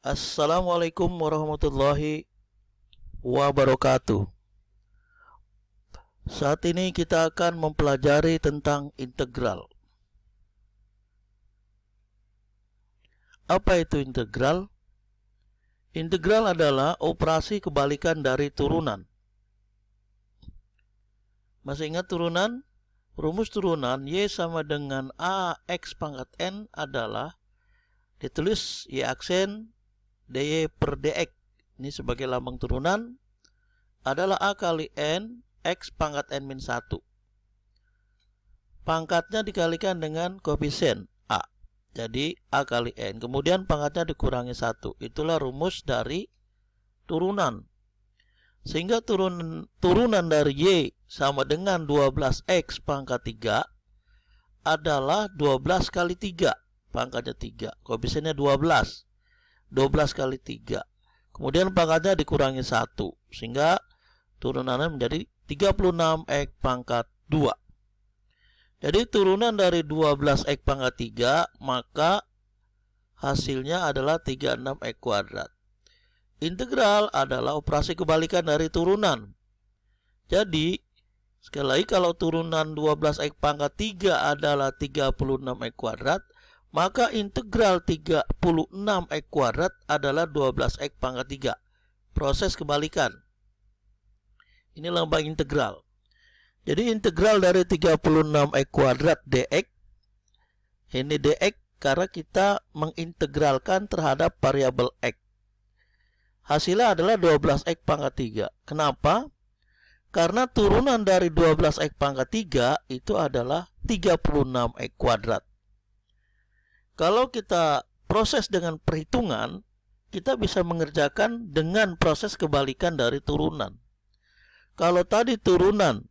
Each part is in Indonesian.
Assalamualaikum warahmatullahi wabarakatuh. Saat ini kita akan mempelajari tentang integral. Apa itu integral? Integral adalah operasi kebalikan dari turunan. Masih ingat turunan? Rumus turunan Y sama dengan AX pangkat N adalah ditulis Y aksen dy per dx. Ini sebagai lambang turunan adalah A kali N X pangkat N min 1. Pangkatnya dikalikan dengan koefisien A. Jadi A kali N. Kemudian pangkatnya dikurangi 1. Itulah rumus dari turunan. Sehingga turunan dari Y sama dengan 12X pangkat 3 adalah 12 kali 3. Pangkatnya 3. Koefisiennya 12. 12 kali 3. Kemudian pangkatnya dikurangi 1. Sehingga turunannya menjadi 36X pangkat 2. Jadi turunan dari 12X pangkat 3, maka hasilnya adalah 36X kuadrat. Integral adalah operasi kebalikan dari turunan. Jadi, sekali lagi kalau turunan 12X pangkat 3 adalah 36X kuadrat, maka integral 36X kuadrat adalah 12X pangkat 3. Proses kebalikan. Ini lambang integral. Jadi integral dari 36X kuadrat dx, ini dx karena kita mengintegralkan terhadap variabel x. Hasilnya adalah 12X pangkat 3. Kenapa? Karena turunan dari 12X pangkat 3 itu adalah 36X kuadrat. Kalau kita proses dengan perhitungan, kita bisa mengerjakan dengan proses kebalikan dari turunan. Kalau tadi turunan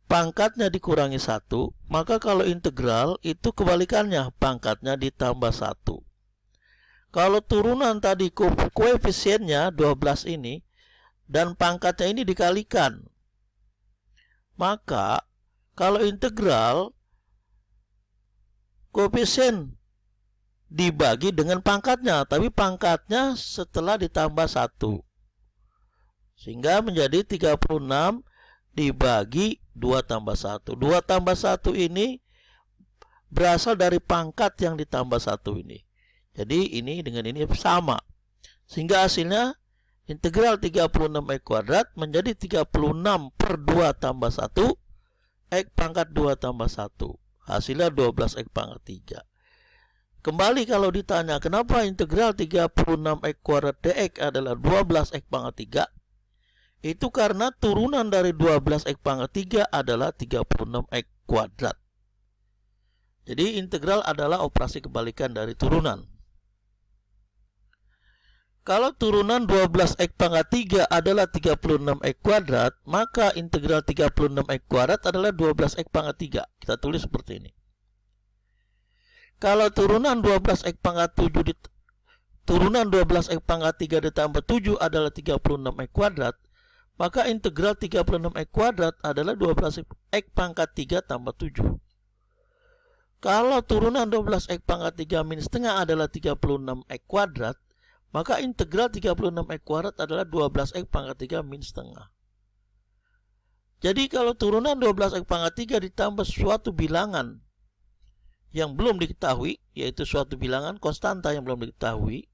pangkatnya dikurangi 1, maka kalau integral itu kebalikannya, pangkatnya ditambah 1. Kalau turunan tadi koefisiennya 12 ini dan pangkatnya ini dikalikan, maka kalau integral koefisien dibagi dengan pangkatnya, tapi pangkatnya setelah ditambah 1. Sehingga menjadi 36 dibagi 2 tambah 1. 2 tambah 1 ini berasal dari pangkat yang ditambah 1 ini. Jadi ini dengan ini sama. Sehingga hasilnya integral 36X kuadrat menjadi 36 per 2 tambah 1 X pangkat 2 tambah 1. Hasilnya 12X pangkat 3. Kembali kalau ditanya kenapa integral 36X kuadrat dx adalah 12X pangkat 3, itu karena turunan dari 12X pangkat 3 adalah 36X kuadrat. Jadi integral adalah operasi kebalikan dari turunan. Kalau turunan 12X pangkat 3 adalah 36X kuadrat, maka integral 36X kuadrat adalah 12X pangkat 3. Kita tulis seperti ini. Kalau turunan 12X pangkat 7 turunan 12X pangkat 3 ditambah 7 adalah 36X kuadrat, maka integral 36X kuadrat adalah 12X pangkat 3 tambah 7. Kalau turunan 12X pangkat 3 min setengah adalah 36X kuadrat, maka integral 36X kuadrat adalah 12X pangkat 3 min setengah. Jadi kalau turunan 12X pangkat 3 ditambah suatu bilangan yang belum diketahui, yaitu suatu bilangan konstanta yang belum diketahui,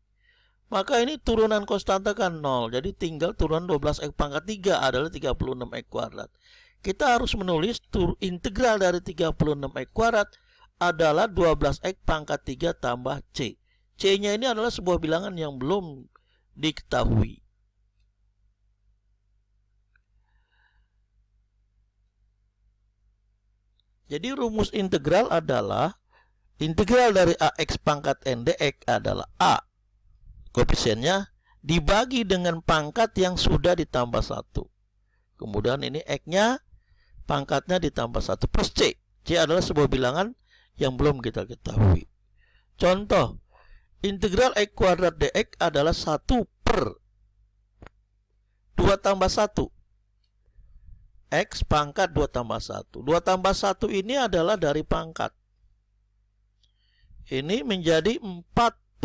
maka ini turunan konstanta kan 0. Jadi tinggal turunan 12X pangkat 3 adalah 36X kuadrat. Kita harus menulis integral dari 36X kuadrat adalah 12X pangkat 3 tambah C. C-nya ini adalah sebuah bilangan yang belum diketahui. Jadi rumus integral adalah integral dari AX pangkat N dx adalah A, koefisiennya, dibagi dengan pangkat yang sudah ditambah 1. Kemudian ini X-nya, pangkatnya ditambah 1 plus C. C adalah sebuah bilangan yang belum kita ketahui. Contoh, integral X kuadrat dx adalah 1 per 2 tambah 1. X pangkat 2 tambah 1. 2 tambah 1 ini adalah dari pangkat. Ini menjadi 4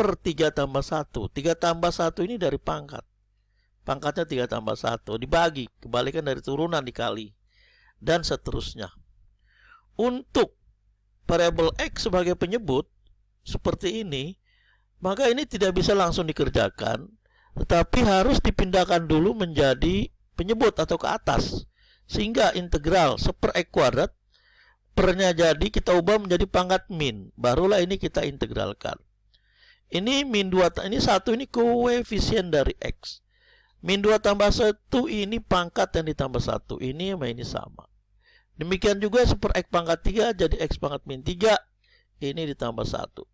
per 3 tambah 1. 3 tambah 1 ini dari pangkat. Pangkatnya 3 tambah 1. Dibagi, kebalikan dari turunan dikali. Dan seterusnya. Untuk variabel X sebagai penyebut, seperti ini, maka ini tidak bisa langsung dikerjakan, tetapi harus dipindahkan dulu menjadi penyebut atau ke atas. Sehingga integral 1/X kuadrat, pernya jadi kita ubah menjadi pangkat min. Barulah ini kita integralkan. Ini min 2, ini 1 ini koefisien dari X. Min 2 tambah 1 ini pangkat yang ditambah 1. Ini sama ini sama. Demikian juga 1/X pangkat 3 jadi X pangkat min 3. Ini ditambah 1.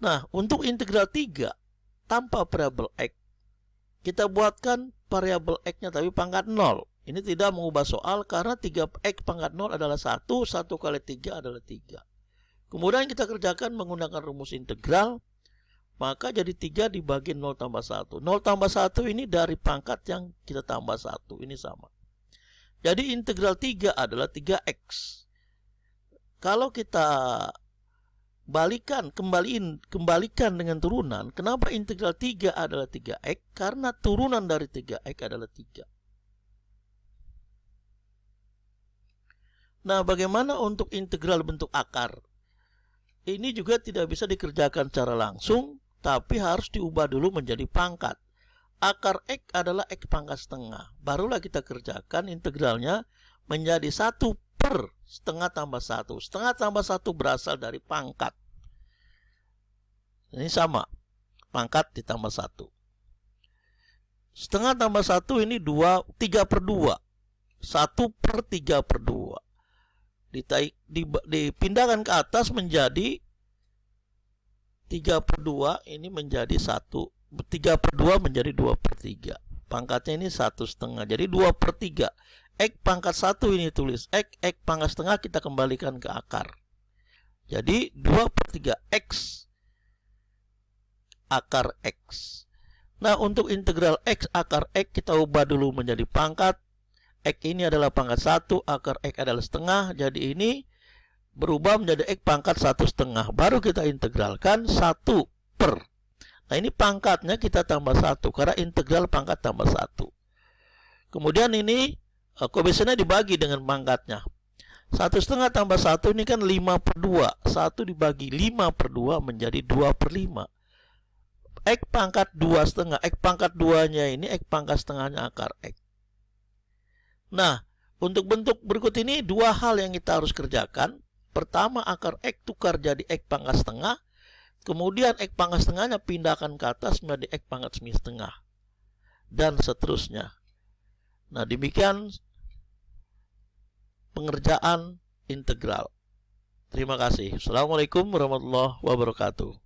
Nah, untuk integral 3 tanpa variabel X, kita buatkan variabel X-nya tapi pangkat 0. Ini tidak mengubah soal karena 3X pangkat 0 adalah 1, 1 kali 3 adalah 3. Kemudian kita kerjakan menggunakan rumus integral, maka jadi 3 dibagi 0 tambah 1. 0 tambah 1 ini dari pangkat yang kita tambah 1. Ini sama. Jadi integral 3 adalah 3X. Kalau kita kembalikan dengan turunan. Kenapa integral 3 adalah 3X? Karena turunan dari 3X adalah 3. Nah, bagaimana untuk integral bentuk akar? Ini juga tidak bisa dikerjakan secara langsung, tapi harus diubah dulu menjadi pangkat. Akar X adalah X pangkat setengah. Barulah kita kerjakan integralnya menjadi 1 per setengah tambah 1. Setengah tambah 1 berasal dari pangkat. Ini sama. Pangkat ditambah 1. Setengah tambah 1 ini 3 per 2. 1 per 3 per 2. Dipindahkan ke atas menjadi 3 per 2. Ini menjadi 1. 3 per 2 menjadi 2 per 3. Pangkatnya ini 1/2. Jadi 2 per 3. X pangkat 1 ini tulis X. X pangkat setengah kita kembalikan ke akar. Jadi 2 per 3 X akar X. Nah, untuk integral X akar X kita ubah dulu menjadi pangkat. X ini adalah pangkat 1, akar X adalah setengah. Jadi ini berubah menjadi X pangkat 1/2. Baru kita integralkan 1 per. Nah, ini pangkatnya kita tambah 1 karena integral pangkat tambah 1. Kemudian ini koefisiennya dibagi dengan pangkatnya. 1/2 tambah 1 ini kan 5 per 2. 1 dibagi 5 per 2 menjadi 2 per 5. X pangkat 2/2. X pangkat 2-nya ini X pangkat setengahnya akar X. Nah, untuk bentuk berikut ini dua hal yang kita harus kerjakan. Pertama, akar X tukar jadi X pangkat setengah. Kemudian X pangkat setengahnya pindahkan ke atas menjadi X pangkat setengah. Dan seterusnya. Nah, demikian pengerjaan integral. Terima kasih. Assalamualaikum warahmatullahi wabarakatuh.